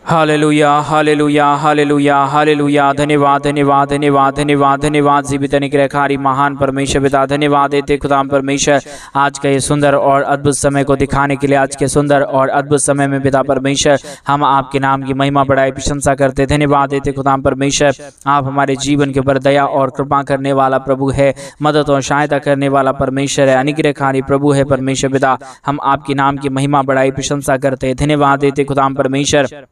Hallelujah hallelujah hallelujah hallelujah. धन्यवाद धन्यवाद धन्यवाद धन्यवाद धन्यवाद। जीवित अनुग्रहकारी महान परमेश्वर पिता, धन्यवाद देते खुदाम परमेश्वर आज का ये सुंदर और अद्भुत समय को दिखाने के लिए। आज के सुंदर और अद्भुत समय में पिता परमेश्वर हम आपके नाम की महिमा बढ़ाई प्रशंसा करते, धन्यवाद देते खुदाम परमेश्वर। आप हमारे जीवन के ऊपर दया और कृपा करने वाला प्रभु है, मदद और सहायता करने वाला परमेश्वर है, अनुग्रहकारी प्रभु है परमेश्वर पिता। हम आपके नाम की महिमा बढ़ाई प्रशंसा करते, धन्यवाद देते खुदाम परमेश्वर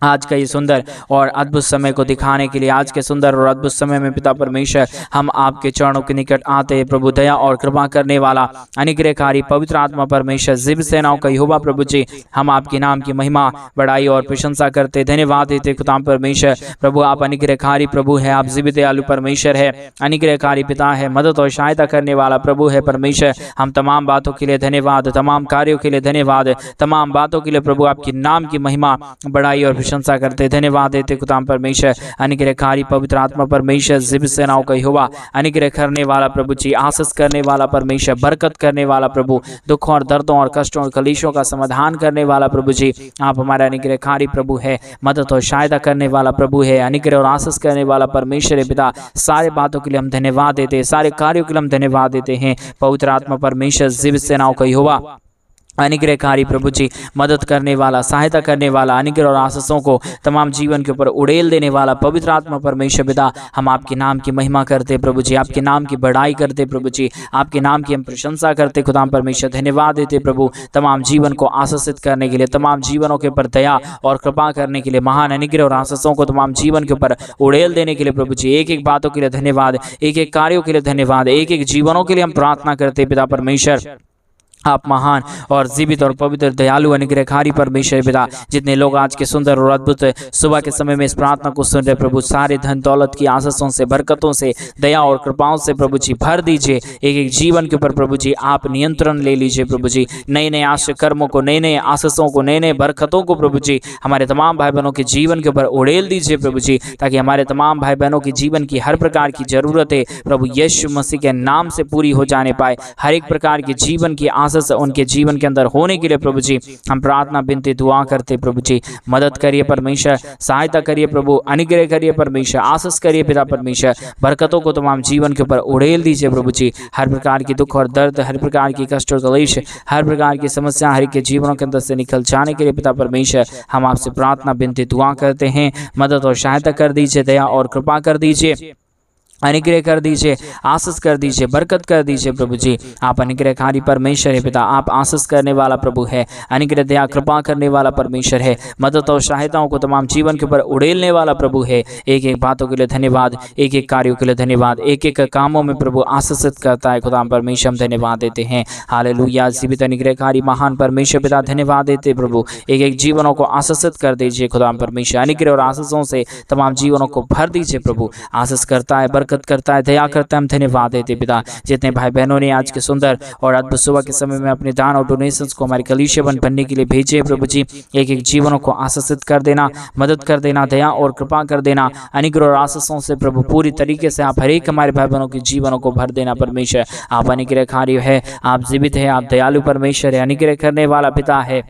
आज का ये सुंदर और अद्भुत समय को दिखाने के लिए। आज के सुंदर और अद्भुत समय में पिता परमेश्वर हम आपके चरणों के निकट आते हैं प्रभु। दया और कृपा करने वाला अनुग्रहकारी पवित्र आत्मा परमेश्वर, जीवित सेनाओं का यहोवा प्रभु जी, हम आपके नाम की महिमा बढ़ाई और प्रशंसा करते, धन्यवाद देते खुदा परमेश्वर। प्रभु आप अनुग्रहकारी प्रभु है, आप जीवित दयालु परमेश्वर है, अनुग्रहकारी पिता है, मदद और सहायता करने वाला प्रभु है परमेश्वर। हम तमाम बातों के लिए धन्यवाद, तमाम कार्यों के लिए धन्यवाद, तमाम बातों के लिए प्रभु आपके नाम की महिमा बढ़ाई और प्रशंसा करते, धन्यवाद देते खुदा परमेश्वर। अनुग्रहकारी पवित्र आत्मा परमेश्वर, जीवित सेनाओं का यहोवा, अनुग्रह करने वाला प्रभु जी, आशीष करने वाला परमेश्वर, बरकत करने वाला प्रभु, दुखों और दर्दों और कष्टों और कलेशों का समाधान करने वाला प्रभु जी, आप हमारा अनुग्रहकारी प्रभु है, मदद और सहायता करने वाला प्रभु है, अनुग्रह और आशीष करने वाला परमेश्वर है पिता। सारे बातों के लिए हम धन्यवाद देते हैं, सारे कार्यों के लिए हम धन्यवाद देते हैं पवित्र आत्मा परमेश्वर, जीवित सेनाओं का यहोवा, अनुग्रहकारी प्रभु जी, मदद करने वाला, सहायता करने वाला, अनुग्रह और आशीषों को तमाम जीवन के ऊपर उड़ेल देने वाला पवित्र आत्मा परमेश्वर पिता। हम आपके नाम की महिमा करते प्रभु जी, आपके नाम की बढ़ाई करते प्रभु जी, आपके नाम की हम प्रशंसा करते खुदा परमेश्वर। धन्यवाद देते प्रभु तमाम जीवन को आशीषित करने के लिए, तमाम जीवनों के ऊपर दया और कृपा करने के लिए, महान अनुग्रह और आशीषों को तमाम जीवन के ऊपर उड़ेल देने के लिए प्रभु जी। एक एक बातों के लिए धन्यवाद, एक एक कार्यों के लिए धन्यवाद, एक एक जीवनों के लिए हम प्रार्थना करते पिता परमेश्वर। आप महान और जीवित और पवित्र दयालु अनुग्रहकारी परमेश्वर पिता। जितने लोग आज के सुंदर और अद्भुत सुबह के समय में इस प्रार्थना को सुन रहे प्रभु, सारे धन दौलत की आशीषों से, बरकतों से, दया और कृपाओं से प्रभु जी भर दीजिए। एक एक जीवन के ऊपर प्रभु जी आप नियंत्रण ले लीजिए प्रभु जी। नए नए आश्चर्य कर्मों को, नए नए आशीषों को, नए नए बरकतों को प्रभु जी हमारे तमाम भाई बहनों के जीवन के ऊपर उड़ेल दीजिए प्रभु जी, ताकि हमारे तमाम भाई बहनों की जीवन की हर प्रकार की जरूरतें प्रभु यीशु मसीह के नाम से पूरी हो जाने पाए। हर एक प्रकार की जीवन की आशीष उनके जीवन के अंदर होने के लिए प्रभु जी हम प्रार्थना बिनती दुआ करते प्रभु जी। मदद करिए परमेश्वर, सहायता करिए प्रभु, अनुग्रह करिए परमेश्वर, आशीष करिए पिता परमेश्वर। बरकतों को तमाम जीवन के ऊपर उड़ेल दीजिए प्रभु जी। हर प्रकार की दुख और दर्द, हर प्रकार की कष्ट और क्लेश, हर प्रकार की समस्या हर एक के जीवनों के अंदर से निकल जाने के लिए पिता परमेश्वर हम आपसे प्रार्थना बिनती दुआ करते हैं। मदद और सहायता कर दीजिए, दया और कृपा कर दीजिए, अनुग्रह कर दीजिए, आशीष कर दीजिए, बरकत कर दीजिए प्रभु जी। आप अनुग्रहकारी परमेश्वर है पिता, आप आशीष करने वाला प्रभु है, अनुग्रह दया कृपा करने वाला परमेश्वर है, मदद और सहायताओं को तमाम जीवन के ऊपर उड़ेलने वाला प्रभु है। एक एक बातों के लिए धन्यवाद, एक एक कार्यों के लिए धन्यवाद, एक एक कामों में प्रभु आशीषित करता है खुदा परमेश्वर, हम धन्यवाद देते हैं। हालेलुया। जीवित अनुग्रहकारी महान परमेश्वर पिता, धन्यवाद देते प्रभु। एक एक जीवनों को आशीषित कर दीजिए खुदा परमेश्वर, अनुग्रह और आशीषों से तमाम जीवनों को भर दीजिए प्रभु। आशीष करता है, बरकत करता है, दया करता है, हम धन्यवाद देते पिता। जितने भाई बहनों ने आज के सुंदर और अद्भुत सुबह के समय में अपने दान और डोनेशंस को हमारे कलीसिया बनने के लिए भेजे प्रभु जी। एक एक जीवनों को आशीषित कर देना, मदद कर देना, दया और कृपा कर देना, अनुग्रह और आशीषों से प्रभु पूरी तरीके से आप हर एक हमारे भाई बहनों के जीवनों को भर देना परमेश्वर। आप अनुग्रहकारी है, आप जीवित है, आप दयालु परमेश्वर है, अनुग्रह करने वाला पिता है,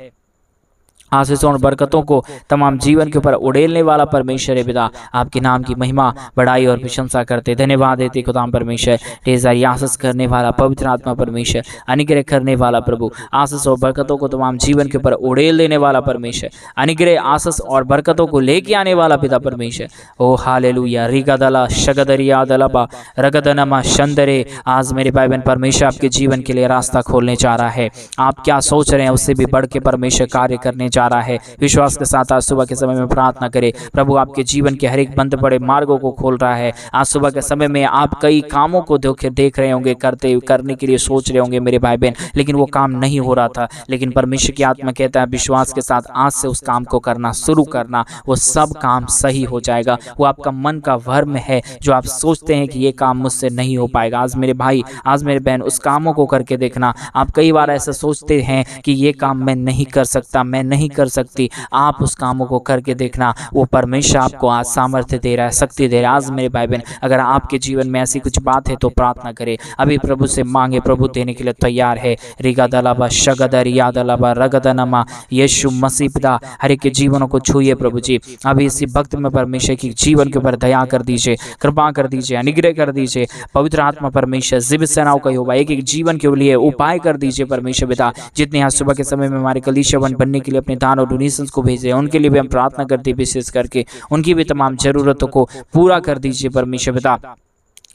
आशीषों और बरकतों को तमाम जीवन के ऊपर उड़ेलने वाला परमेश्वर है पिता। आपके नाम की महिमा बढ़ाई और प्रशंसा करते, धन्यवाद देते खुदाम परमेश्वर। ढेर सारी आशीष करने वाला पवित्र आत्मा परमेश्वर, अनुग्रह करने वाला प्रभु, आशीष और बरकतों को तमाम जीवन के ऊपर उड़ेल देने वाला परमेश्वर, अनुग्रह आशीष और बरकतों को लेके आने वाला पिता परमेश्वर। ओ हालेलुया। रिगदला शगदरिया दलबा रगदनमा शंदरे। आज मेरे भाई बहन परमेश्वर आपके जीवन के लिए रास्ता खोलने जा रहा है। आप क्या सोच रहे हैं उससे भी बढ़ के परमेश्वर कार्य करने जा रहा है। विश्वास के साथ आज सुबह के समय में प्रार्थना करें। प्रभु आपके जीवन के हर एक बंद पड़े मार्गों को खोल रहा है। आज सुबह के समय में आप कई कामों को देख रहे होंगे, करने के लिए सोच रहे होंगे मेरे भाई बहन, लेकिन वो काम नहीं हो रहा था। लेकिन परमेश्वर की आत्मा कहता है विश्वास के साथ आज से उस काम को करना शुरू करना, वो सब काम सही हो जाएगा। वो आपका मन का वहम है जो आप सोचते हैं कि ये काम मुझसे नहीं हो पाएगा। आज मेरे भाई, आज मेरे बहन, उस कामों को करके देखना। आप कई बार ऐसा सोचते हैं कि ये काम मैं नहीं कर सकता, मैं नहीं नहीं कर सकती, आप उस कामों को करके देखना। वो परमेश्वर आपको आज सामर्थ्य दे रहा है, शक्ति दे रहा है। आज मेरे भाई बहन, अगर आपके जीवन में ऐसी कुछ बात है तो प्रार्थना करें, अभी प्रभु से मांगे, प्रभु देने के लिए तैयार है। रिगा दलाबा शगदर यादलाबा रगदनमा, यीशु मसीह पिता हर एक के जीवनों को छूए प्रभु जी। अभी इसी वक्त में परमेश्वर की जीवन के ऊपर दया कर दीजिए, कृपा कर दीजिए, अनुग्रह कर दीजिए। पवित्र आत्मा परमेश्वर जीवित सेनाओं का यहोवा एक एक जीवन के लिए उपाय कर दीजिए परमेश्वर पिता। जितने आज सुबह के समय में हमारे कलीसियावन बनने के लिए अपने दान और डोनेशंस को भेजे, उनके लिए भी हम प्रार्थना करते हैं, विशेष करके उनकी भी तमाम जरूरतों को पूरा कर दीजिए परमेश्वर पिता।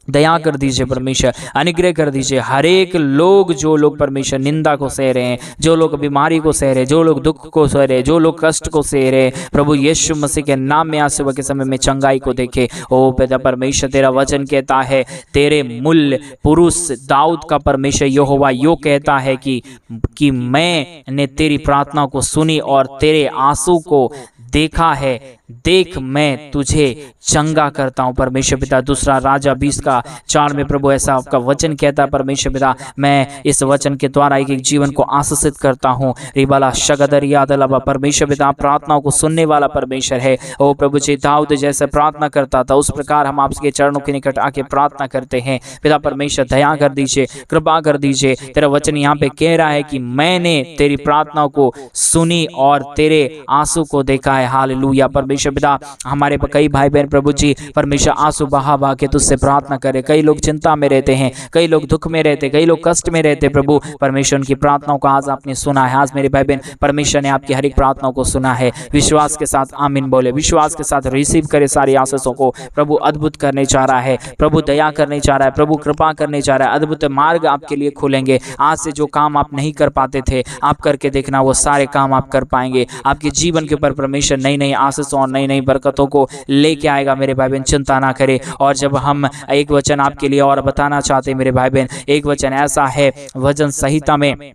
दया कर दीजिए परमेश्वर, अनुग्रह कर दीजिए। हर एक लोग, जो लोग परमेश्वर निंदा को सह रहे हैं, जो लोग बीमारी को सह रहे हैं, जो लोग दुख को सह रहे हैं, जो लोग कष्ट को सह रहे हैं, प्रभु यीशु मसीह के नाम में आज सुबह के समय में चंगाई को देखे। ओ पिता परमेश्वर, तेरा वचन कहता है, तेरे मूल पुरुष दाऊद का परमेश्वर यहोवा यो कहता है कि मैंने तेरी प्रार्थना को सुनी और तेरे आंसू को देखा है, देख मैं तुझे चंगा करता हूँ परमेश्वर पिता। दूसरा राजा 20:4 में प्रभु ऐसा आपका वचन कहता है परमेश्वर पिता, मैं इस वचन के द्वारा एक एक जीवन को आशीषित करता हूँ। रिबाला शगदर यादलाबा, परमेश्वर पिता प्रार्थनाओं को सुनने वाला परमेश्वर है। ओ प्रभु जी, दाऊद जैसे प्रार्थना करता था, उस प्रकार हम आपके चरणों के निकट आके प्रार्थना करते हैं। पिता परमेश्वर, दया कर दीजिए, कृपा कर दीजिए। तेरा वचन यहाँ पे कह रहा है कि मैंने तेरी प्रार्थनाओं को सुनी और तेरे आंसू को देखा है। हालेलुया परमेश्वर पिता, हमारे कई भाई बहन प्रभु जी परमेश्वर आंसू बहा बहा के तुझसे प्रार्थना करे। कई लोग चिंता में रहते हैं, कई लोग दुख में रहते, कई लोग कष्ट में रहते। प्रभु परमेश्वर उनकी प्रार्थनाओं को आज आपने सुना है। आज मेरे भाई बहन, परमेश्वर ने आपकी हर एक प्रार्थनाओं को सुना है। विश्वास के साथ आमीन बोले, विश्वास के साथ रिसीव करे सारी आशीषों को। प्रभु अद्भुत करने चाह रहा है, प्रभु दया करने चाह रहा है, प्रभु कृपा करने चाह रहा है। अद्भुत मार्ग आपके लिए खुलेंगे। आज से जो काम आप नहीं कर पाते थे, आप करके देखना, वो सारे काम आप कर पाएंगे। आपके जीवन के ऊपर परमेश्वर नई नई आशीषों और नई नई बरकतों को लेके आएगा। मेरे भाई बहन, चिंता ना करें। और जब हम एक वचन आपके लिए और बताना चाहते हैं मेरे भाई बहन, एक वचन ऐसा है वचन संहिता में,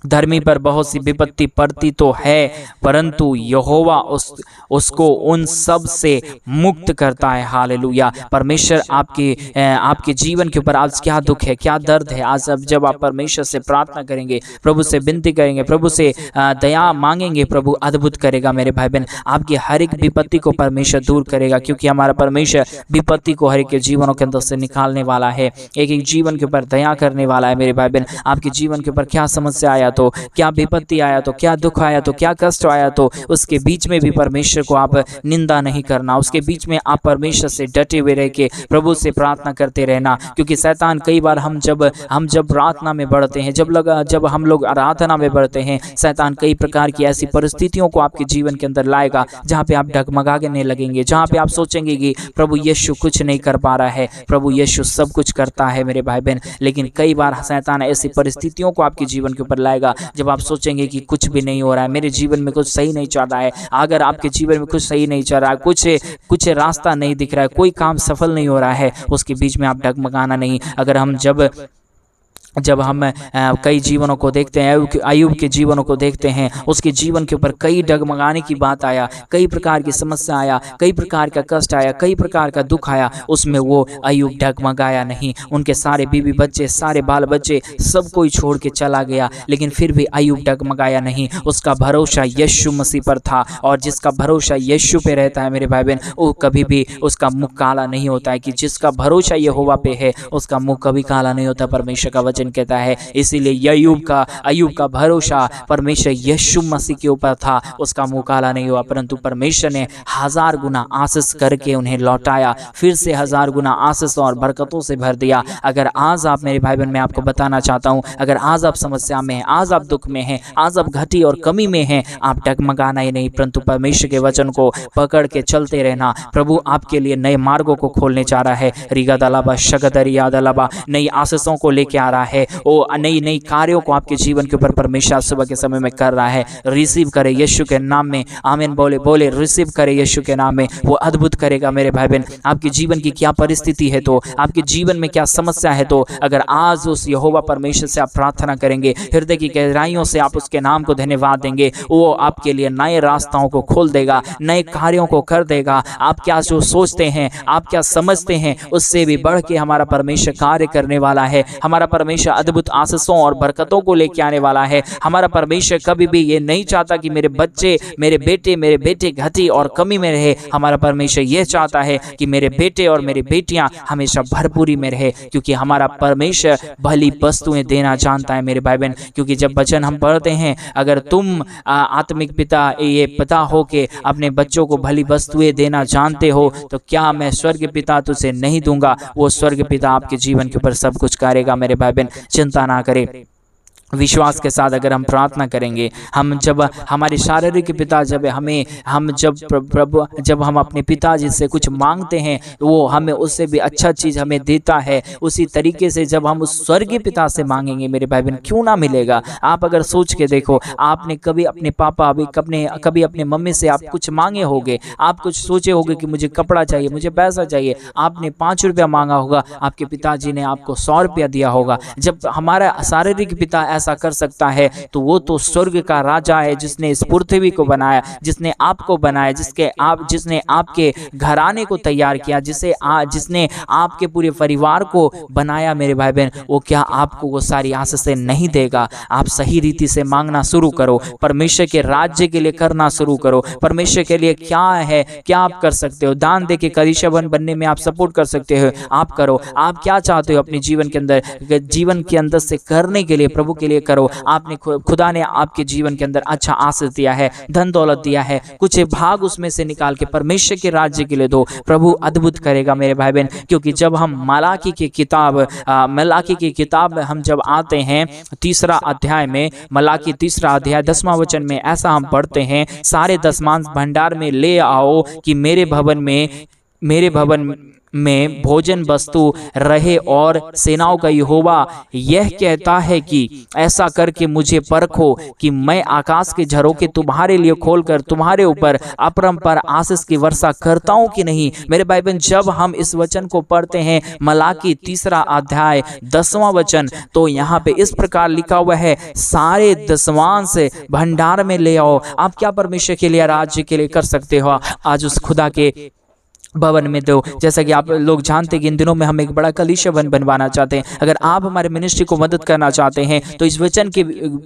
धर्मी पर बहुत सी विपत्ति पड़ती तो है, परंतु यहोवा उसको उन सब से मुक्त करता है। हालेलुया। परमेश्वर आपके जीवन के ऊपर आज क्या दुख है, क्या दर्द है, आज अब जब आप परमेश्वर से प्रार्थना करेंगे, प्रभु से विनती करेंगे, प्रभु से दया मांगेंगे, प्रभु अद्भुत करेगा। मेरे भाई बहन, आपकी हर एक विपत्ति को परमेश्वर दूर करेगा, क्योंकि हमारा परमेश्वर विपत्ति को हर एक के जीवनों के अंदर से निकालने वाला है, एक एक जीवन के ऊपर दया करने वाला है। मेरे भाई बहन, आपके जीवन के ऊपर क्या समस्या आया तो, क्या विपत्ति आया तो, क्या दुख आया तो, क्या कष्ट आया तो, उसके बीच में भी परमेश्वर को आप निंदा नहीं करना। उसके बीच में आप परमेश्वर से डटे हुए रह के प्रभु से प्रार्थना करते रहना। क्योंकि शैतान कई बार हम जब प्रार्थना में बढ़ते हैं, जब हम लोग आराधना में बढ़ते हैं, शैतान कई प्रकार की ऐसी परिस्थितियों को आपके जीवन के अंदर लाएगा जहाँ पे आप डगमगाने लगेंगे, जहाँ पे आप सोचेंगे कि प्रभु यीशु कुछ नहीं कर पा रहा है। प्रभु यीशु सब कुछ करता है मेरे भाई बहन। लेकिन कई बार शैतान ऐसी परिस्थितियों को आपके जीवन के ऊपर लाएगा जब आप सोचेंगे कि कुछ भी नहीं हो रहा है, मेरे जीवन में कुछ सही नहीं चल रहा है। अगर आपके जीवन में कुछ सही नहीं चल रहा है, कुछ रास्ता नहीं दिख रहा है, कोई काम सफल नहीं हो रहा है, उसके बीच में आप डगमगाना नहीं। अगर हम जब हम कई जीवनों को देखते हैं, अय्यूब के जीवनों को देखते हैं, उसके जीवन के ऊपर कई डगमगाने की बात आया, कई प्रकार की समस्या आया, कई प्रकार का कष्ट आया, कई प्रकार का दुख आया, उसमें वो अय्यूब डगमगाया नहीं। उनके सारे बीवी बच्चे, सारे बाल बच्चे, सब कोई छोड़ के चला गया, लेकिन फिर भी अय्यूब डगमगाया नहीं। उसका भरोसा यीशु मसीह पर था, और जिसका भरोसा यीशु पे रहता है मेरे भाई बहन, वो कभी भी उसका मुख काला नहीं होता है। कि जिसका भरोसा यहोवा पे है, उसका मुख कभी काला नहीं होता, परमेश्वर का वचन कहता है। इसीलिए अय्यूब का भरोसा परमेश्वर यीशु मसीह के ऊपर था, उसका मुंह काला नहीं हुआ, परंतु परमेश्वर ने 1000 गुना आशीष करके उन्हें लौटाया, फिर से 1000 गुना आशीष और बरकतों से भर दिया। अगर आज आप मेरे भाई बहन, मैं आपको बताना चाहता हूं, अगर आज आप समस्या में हैं, आज आप दुख में हैं, आज आप घटी और कमी में हैं, आप डगमगाना ही नहीं, परंतु परमेश्वर के वचन को पकड़ के चलते रहना। प्रभु आपके लिए नए मार्गों को खोलने जा रहा है। रिगा दलाबा शगदरी यादलाबा, नई आशीषों को लेके आ रहा है। वो नई कार्यों को आपके जीवन के ऊपर परमेश्वर सुबह के समय में कर रहा है। रिसीव करे यीशु के नाम में, आमीन बोले रिसीव करे यीशु के नाम में। वो अद्भुत करेगा मेरे भाई बहन। आपके जीवन की क्या परिस्थिति है तो, आपके जीवन में क्या समस्या है तो, अगर आज उस यहोवा परमेश्वर से आप प्रार्थना करेंगे, हृदय की गहराइयों से आप उसके नाम को धन्यवाद देंगे, वो आपके लिए नए रास्ताओं को खोल देगा, नए कार्यों को कर देगा। आप क्या जो सोचते हैं, आप क्या समझते हैं, उससे भी बढ़ के हमारा परमेश्वर कार्य करने वाला है। हमारा परमेश्वर परमेश्वर अद्भुत आशीषों और बरकतों को लेके आने वाला है। हमारा परमेश्वर कभी भी ये नहीं चाहता कि मेरे बच्चे, मेरे बेटे घटी और कमी में रहे। हमारा परमेश्वर ये चाहता है कि मेरे बेटे और मेरी बेटियां हमेशा भरपूरी में रहे, क्योंकि हमारा परमेश्वर भली वस्तुएं देना जानता है मेरे भाई बहन। क्योंकि जब वचन हम पढ़ते हैं, अगर तुम आत्मिक पिता ये पता हो कि अपने बच्चों को भली वस्तुएं देना जानते हो, तो क्या मैं स्वर्ग पिता तुझे नहीं दूंगा। वो स्वर्ग पिता आपके जीवन के ऊपर सब कुछ करेगा मेरे भाई बहन, चिंता ना करें। विश्वास के साथ अगर हम प्रार्थना करेंगे, हम जब हमारे शारीरिक पिता जब हम अपने पिताजी से कुछ मांगते हैं तो वो हमें उससे भी अच्छा चीज़ हमें देता है। उसी तरीके से जब हम उस स्वर्गीय पिता से मांगेंगे मेरे भाई बहन, क्यों ना मिलेगा। आप अगर सोच के देखो, आपने कभी अपने पापा कभी अपने मम्मी से आप कुछ मांगे होंगे, आप कुछ सोचे होंगे कि मुझे कपड़ा चाहिए, मुझे पैसा चाहिए, आपने 5 रुपया मांगा होगा, आपके पिताजी ने आपको 100 रुपया दिया होगा। जब हमारा शारीरिक पिता ऐसा कर सकता है तो वो तो स्वर्ग का राजा है, जिसने इस पृथ्वी को बनाया, जिसने आपको बनाया, जिसने आपके घराने को तैयार किया, जिसने आपके पूरे परिवार को बनाया मेरे भाई बहन, वो क्या आपको वो सारी आशीषें नहीं देगा। आप सही रीति से मांगना शुरू करो, परमेश्वर के राज्य के लिए करना शुरू करो। परमेश्वर के लिए क्या है, क्या आप कर सकते हो, दान दे के कलीसियाबंद बनने में आप सपोर्ट कर सकते हो, आप करो। आप क्या चाहते हो अपने जीवन के अंदर से करने के लिए, प्रभु के लिए करो। आपने खुदा ने आपके जीवन के अंदर अच्छा आशीष दिया है, धन दौलत दिया है, कुछ भाग उसमें से निकाल के परमेश्वर के राज्य के लिए दो। प्रभु अद्भुत करेगा मेरे भाई बहन। क्योंकि जब हम मलाकी की किताब हम जब आते हैं 3 अध्याय में, मलाकी 3 अध्याय 10वां वचन में ऐसा हम पढ़ते हैं, सारे दशमांश भंडार में ले आओ कि मेरे भवन में भोजन वस्तु रहे। और सेनाओं का यहोवा यह कहता है कि ऐसा करके मुझे परखो कि मैं आकाश के झरोखे तुम्हारे लिए खोलकर तुम्हारे ऊपर अपरंपार आशीष की वर्षा करता हूं कि नहीं। मेरे भाई बहन, जब हम इस वचन को पढ़ते हैं, मलाकी 3 अध्याय 10वां वचन, तो यहाँ पे इस प्रकार लिखा हुआ है, सारे दशमांश भंडार में ले आओ। आप क्या परमेश्वर के लिए, राज्य के लिए कर सकते हो? आज उस खुदा के भवन में दो। जैसा कि आप लोग जानते हैं कि इन दिनों में हम एक बड़ा कलीसिया भवन बनवाना चाहते हैं। अगर आप हमारे मिनिस्ट्री को मदद करना चाहते हैं तो इस वचन के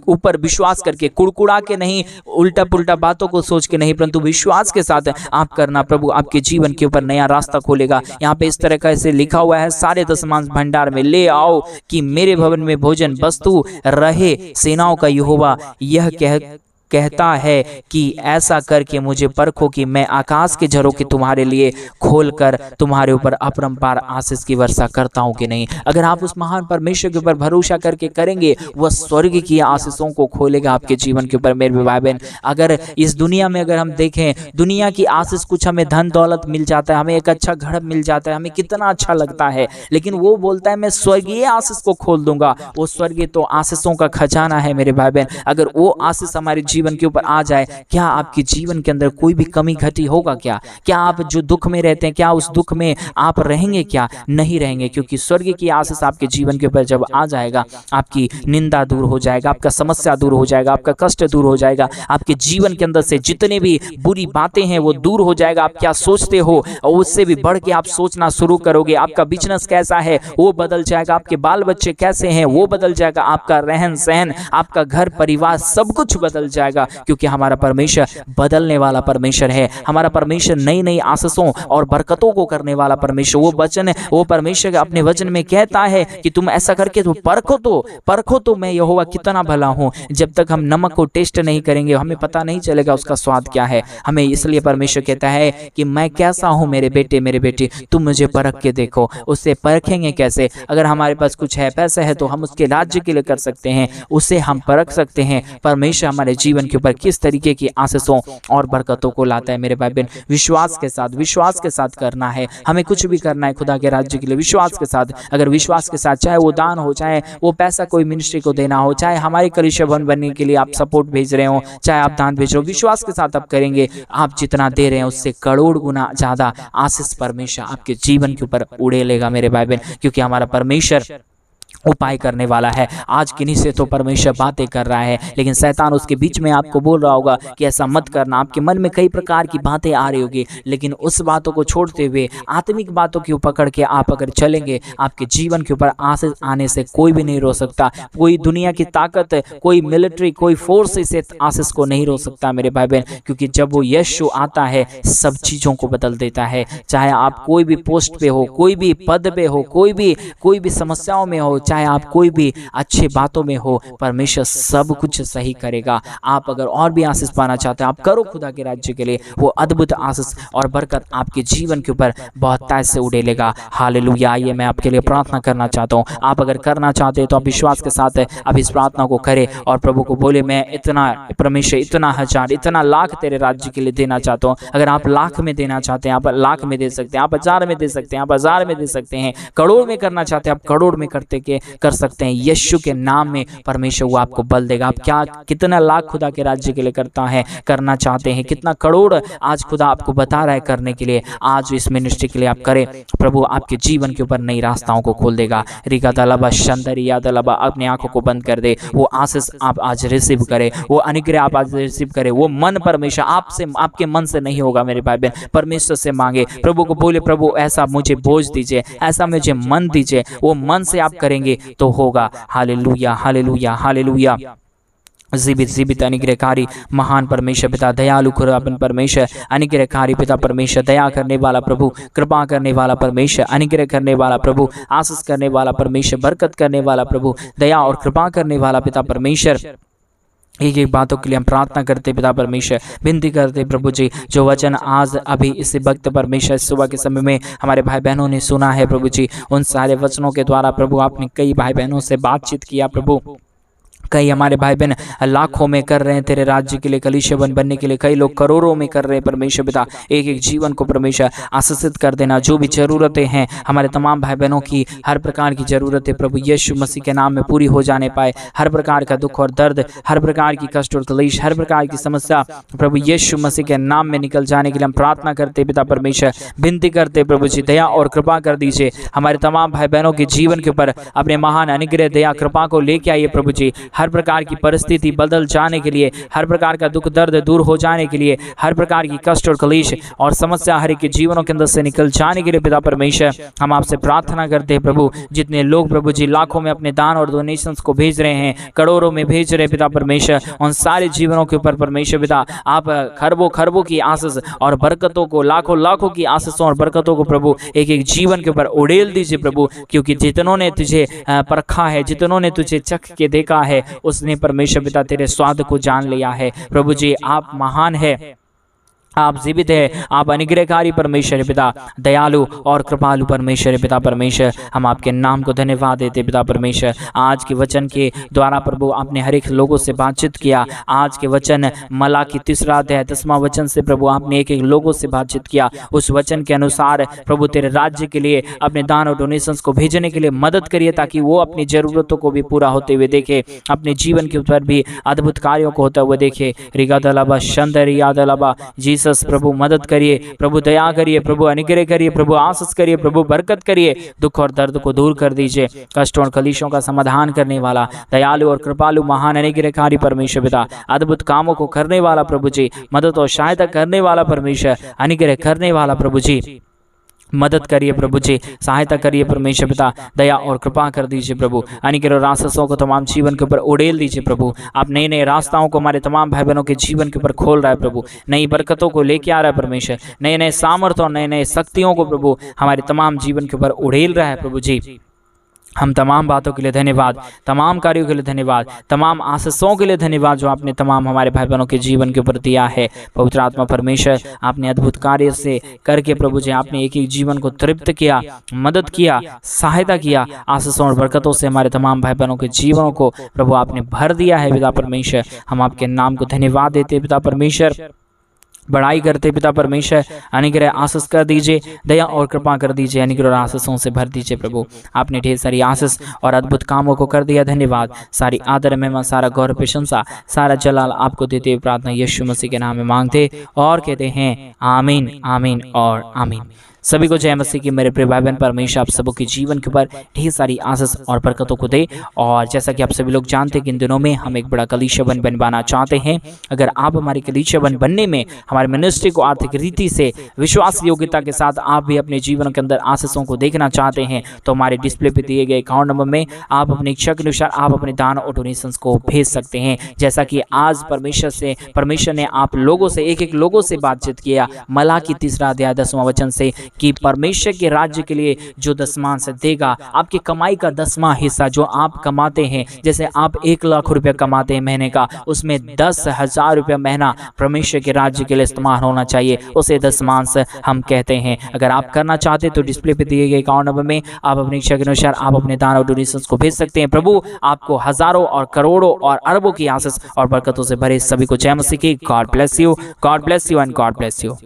ऊपर विश्वास करके, कुड़कुड़ा के नहीं, उल्टा पुल्टा बातों को सोच के नहीं, परंतु विश्वास के साथ आप करना। प्रभु आपके जीवन के ऊपर नया रास्ता खोलेगा। यहाँ पे इस तरह का ऐसे लिखा हुआ है, सारे दशमांश भंडार में ले आओ कि मेरे भवन में भोजन वस्तु रहे। सेनाओं का यहोवा यह कहता है कि ऐसा करके मुझे परखो कि मैं आकाश के झरोखे तुम्हारे लिए खोलकर तुम्हारे ऊपर अपरंपार आशीष की वर्षा करता हूं कि नहीं। अगर आप उस महान परमेश्वर के ऊपर भरोसा करके करेंगे, वह स्वर्ग की आशीषों को खोलेगा आपके जीवन के ऊपर मेरे भाई बहन। अगर इस दुनिया में अगर हम देखें, दुनिया की आशीष, कुछ हमें धन दौलत मिल जाता है, हमें एक अच्छा घर मिल जाता है, हमें कितना अच्छा लगता है, लेकिन वो बोलता है मैं स्वर्गीय आशीष को खोल दूंगा। वो स्वर्गीय तो आशीषों का खजाना है मेरे भाई बहन। अगर वो आशीष हमारे जीवन के ऊपर आ जाए, क्या आपके जीवन के अंदर कोई भी कमी घटी होगा? क्या आप जो दुख में रहते हैं, क्या उस दुख में आप रहेंगे? क्या नहीं रहेंगे, क्योंकि स्वर्ग की आशीष आपके जीवन के ऊपर जब आ जाएगा, आपकी निंदा दूर हो जाएगा, आपका समस्या दूर हो जाएगा, आपका कष्ट दूर हो जाएगा, आपके जीवन के अंदर से जितने भी बुरी बातें हैं वो दूर हो जाएगा। आप क्या सोचते हो और उससे भी बढ़ के आप सोचना शुरू करोगे। आपका बिजनेस कैसा है वो बदल जाएगा, आपके बाल बच्चे कैसे हैं वो बदल जाएगा, आपका रहन सहन, आपका घर परिवार सब कुछ बदल जाएगा, क्योंकि हमारा परमेश्वर बदलने वाला परमेश्वर है। हमारा परमेश्वर नई नई आशीषों और बरकतों को करने वाला परमेश्वर, वो परमेश्वर अपने वचन में कहता है कि तुम ऐसा करके तो परखो तो मैं यहोवा कितना भला हूं। जब तक हम नमक को टेस्ट नहीं करेंगे हमें पता नहीं चलेगा उसका स्वाद क्या है। हमें इसलिए परमेश्वर कहता है कि मैं कैसा हूं मेरे बेटे मेरे बेटी, तुम मुझे परख के देखो। उससे परखेंगे कैसे? अगर हमारे पास कुछ है, पैसा है, तो हम उसके राज्य के लिए कर सकते हैं, उससे हम परख सकते हैं परमेश्वर हमारे जीवन के ऊपर किस तरीके की आशीषों और बरकतों को लाता है मेरे भाई बहन। विश्वास के साथ करना है। हमें कुछ भी करना है खुदा के राज्य के लिए विश्वास के साथ। अगर विश्वास के साथ, चाहे वो दान हो, चाहे वो पैसा कोई मिनिस्ट्री को देना हो, चाहे हमारे कलीसिया भवन बनने के लिए आप सपोर्ट भेज रहे हो, चाहे आप दान भेज रहे हो, विश्वास के साथ आप करेंगे, आप जितना दे रहे हैं उससे करोड़ गुना ज्यादा आशीष परमेश्वर आपके जीवन के ऊपर उड़ेलेगा मेरे भाई बहन। क्योंकि हमारा परमेश्वर उपाय करने वाला है। आज किन्हीं से तो परमेश्वर बातें कर रहा है, लेकिन शैतान उसके बीच में आपको बोल रहा होगा कि ऐसा मत करना। आपके मन में कई प्रकार की बातें आ रही होगी, लेकिन उस बातों को छोड़ते हुए आत्मिक बातों के ऊपर पकड़ के आप अगर चलेंगे, आपके जीवन के ऊपर आशीष आने से कोई भी नहीं रोक सकता। कोई दुनिया की ताकत, कोई मिलिट्री, कोई फोर्स इसे आशीष को नहीं रोक सकता मेरे भाई बहन, क्योंकि जब वो यीशु आता है सब चीज़ों को बदल देता है। चाहे आप कोई भी पोस्ट पे हो, कोई भी पद पे हो, कोई भी समस्याओं में हो, चाहे आप कोई भी अच्छी बातों में हो, परमेश्वर सब कुछ सही करेगा। आप अगर और भी आशीष पाना चाहते हैं, आप करो खुदा के राज्य के लिए, वो अद्भुत आशीष और बरकत आपके जीवन के ऊपर बहुत तेज से उड़ेलेगा। हालेलुया। आइए मैं आपके लिए प्रार्थना करना चाहता हूँ। आप अगर करना चाहते हैं तो आप विश्वास के साथ अब इस प्रार्थना को करें और प्रभु को बोले, मैं इतना परमेश्वर, इतना हजार, इतना लाख तेरे राज्य के लिए देना चाहता हूँ। अगर आप लाख में देना चाहते हैं, आप लाख में दे सकते हैं, आप हजार में दे सकते हैं, आप हजार में दे सकते हैं, करोड़ में करना चाहते हैं, आप करोड़ में कर सकते हैं। यीशु के नाम में परमेश्वर वो आपको बल देगा। आप क्या कितना लाख खुदा के राज्य के लिए करना चाहते हैं, कितना करोड़ आज खुदा आपको बता रहा है करने के लिए, आज इस मिनिस्ट्री के लिए आप करें। प्रभु आपके जीवन के ऊपर नई रास्ताओं को खोल देगा। रिका तलबा शंदरी या तलबा, अपनी आंखों को बंद कर दे। वो आशीष आप आज रिसीव करें, वो अनुग्रह आप आज रिसीव करें। वो मन परमेश्वर आपसे, आपके मन से नहीं होगा मेरे भाई बहन, परमेश्वर से मांगे। प्रभु को बोले, प्रभु ऐसा मुझे बोझ दीजिए, ऐसा मुझे मन दीजिए। वो मन से आप करेंगे तो होगा। Hallelujah, hallelujah, hallelujah. जीवित अनुग्रहकारी महान परमेश्वर पिता, दयालु खुदाबंद परमेश्वर, अनुग्रहकारी पिता परमेश्वर, दया करने वाला प्रभु, कृपा करने वाला परमेश्वर, अनुग्रह करने वाला प्रभु, आशीष करने वाला परमेश्वर, बरकत करने वाला प्रभु, दया और कृपा करने वाला पिता परमेश्वर, एक एक बातों के लिए हम प्रार्थना करते पिता परमेश्वर, विनती करते प्रभु जी, जो वचन आज अभी इस वक्त परमेश्वर सुबह के समय में हमारे भाई बहनों ने सुना है प्रभु जी, उन सारे वचनों के द्वारा प्रभु आपने कई भाई बहनों से बातचीत किया प्रभु। कई हमारे भाई बहन लाखों में कर रहे हैं तेरे राज्य के लिए, कलीसिया बनने के लिए, कई लोग करोड़ों में कर रहे हैं परमेश्वर पिता। एक एक जीवन को परमेश्वर आशीषित कर देना। जो भी ज़रूरतें हैं हमारे तमाम भाई बहनों की, हर प्रकार की ज़रूरतें प्रभु यीशु मसीह के नाम में पूरी हो जाने पाए। हर प्रकार का दुख और दर्द, हर प्रकार की कष्ट और कलेश, हर प्रकार की समस्या प्रभु यीशु मसीह के नाम में निकल जाने के लिए हम प्रार्थना करते पिता परमेश्वर, विनती करते प्रभु जी, दया और कृपा कर दीजिए हमारे तमाम भाई बहनों के जीवन के ऊपर। अपने महान अनुग्रह, दया, कृपा को लेके आइए प्रभु जी। हर प्रकार की परिस्थिति बदल जाने के लिए, हर प्रकार का दुख दर्द दूर हो जाने के लिए, हर प्रकार की कष्ट और कलेश और समस्या हर एक के जीवनों के अंदर से निकल जाने के लिए पिता परमेश्वर हम आपसे प्रार्थना करते हैं प्रभु। जितने लोग प्रभु जी लाखों में अपने दान और डोनेशंस को भेज रहे हैं, करोड़ों में भेज रहे पिता परमेश्वर, उन सारे जीवनों के ऊपर परमेश्वर पिता आप खरबों की आशीष और बरकतों को, लाखों की आशीषों और बरकतों को प्रभु एक एक जीवन के ऊपर उड़ेल दीजिए प्रभु। क्योंकि जितनों ने तुझे परखा है, जितनों ने तुझे चख के देखा है, उसने परमेश्वर पिता तेरे स्वाद को जान लिया है प्रभु जी। आप महान है, आप जीवित है, आप अनुग्रहकारी परमेश्वर पिता, दयालु और कृपालु परमेश्वर पिता परमेश्वर। हम आपके नाम को धन्यवाद देते पिता परमेश्वर। आज के वचन के द्वारा प्रभु आपने हर एक लोगों से बातचीत किया। आज के वचन मलाकी 3 अध्याय 10वां वचन से प्रभु आपने एक एक लोगों से बातचीत किया। उस वचन के अनुसार प्रभु तेरे राज्य के लिए अपने दान और डोनेशंस को भेजने के लिए मदद करिए, ताकि वो अपनी जरूरतों को भी पूरा होते हुए देखे, अपने जीवन के ऊपर भी अद्भुत कार्यों को होता हुआ देखे। रिगादलाबा शंदरियादलाबा जीसस प्रभु मदद करिए, प्रभु दया करिए, प्रभु अनुग्रह करिए, प्रभु आशीष करिए, प्रभु बरकत करिए। दुख और दर्द को दूर कर दीजिए। कष्टों और कलेशों का समाधान करने वाला दयालु और कृपालु महान अनुग्रहकारी परमेश्वर पिता, अद्भुत कामों को करने वाला प्रभु जी, मदद और सहायता करने वाला परमेश्वर, अनुग्रह करने वाला प्रभु जी, मदद करिए प्रभु जी, सहायता करिए परमेश्वर पिता, दया और कृपा कर दीजिए प्रभु। अनुग्रह और आशीषों को तमाम जीवन के ऊपर उड़ेल दीजिए प्रभु। आप नए नए रास्ताओं को हमारे तमाम भाई बहनों के जीवन के ऊपर खोल रहा है प्रभु। नई बरकतों को लेके आ रहा है परमेश्वर, नए नए सामर्थ्य और नए नए शक्तियों को प्रभु हमारे तमाम जीवन के ऊपर उड़ेल रहा है प्रभु जी। हम तमाम बातों के लिए धन्यवाद, तमाम कार्यों के लिए धन्यवाद, तमाम आशीषों के लिए धन्यवाद जो आपने तमाम हमारे भाई बहनों के जीवन के ऊपर दिया है। पवित्र आत्मा परमेश्वर, आपने अद्भुत कार्य से करके प्रभु जी आपने एक एक जीवन को तृप्त किया, मदद किया, सहायता किया। आशीषों और बरकतों से हमारे तमाम भाई बहनों के जीवनों को प्रभु आपने भर दिया है पिता परमेश्वर। हम आपके नाम को धन्यवाद देते पिता परमेश्वर, बड़ाई करते पिता परमेश्वर। अनुग्रह आशीष कर दीजिए, दया और कृपा कर दीजिए, अनुग्रह और आशीषों से भर दीजिए प्रभु। आपने ढेर सारी आशीष और अद्भुत कामों को कर दिया, धन्यवाद। सारी आदर महिमा, सारा गौरव प्रशंसा, सारा जलाल आपको देते हुए प्रार्थना यीशु मसीह के नाम में मांगते और कहते हैं आमीन, आमीन और आमीन। सभी को जय मसीह की। मेरे प्रिय भाई बहन, परमेश्वर आप सबों के जीवन के ऊपर ढेर सारी आशीष और बरकतों को दे। और जैसा कि आप सभी लोग जानते हैं कि इन दिनों में हम एक बड़ा कलीसिया बनवाना चाहते हैं। अगर आप हमारे कलीसिया बनने में हमारे मिनिस्ट्री को आर्थिक रीति से विश्वास योग्यता के साथ आप भी अपने जीवन के अंदर आशीषों को देखना चाहते हैं तो हमारे डिस्प्ले पे दिए गए अकाउंट नंबर में आप अपनी इच्छा के अनुसार आप अपने दान और डोनेशंस को भेज सकते हैं। जैसा कि आज परमेश्वर ने आप लोगों से एक लोगों से बातचीत किया मलाकी 3 अध्याय 10वां वचन से कि परमेश्वर के राज्य के लिए जो दशमांश देगा, आपकी कमाई का 10वां हिस्सा जो आप कमाते हैं, जैसे आप 1 लाख रुपया कमाते हैं महीने का, उसमें 10,000 रुपया महीना परमेश्वर के राज्य के लिए इस्तेमाल होना चाहिए, उसे दशमांश हम कहते हैं। अगर आप करना चाहते हैं तो डिस्प्ले पे दिए गए अकाउंट नंबर में आप अपनी इच्छा के अनुसार आप अपने दान और डोनेशंस को भेज सकते हैं। प्रभु आपको हजारों और करोड़ों और अरबों की आशीष और बरकतों से भरे। सभी को जय मसीह की। God bless you, God bless you and God bless you.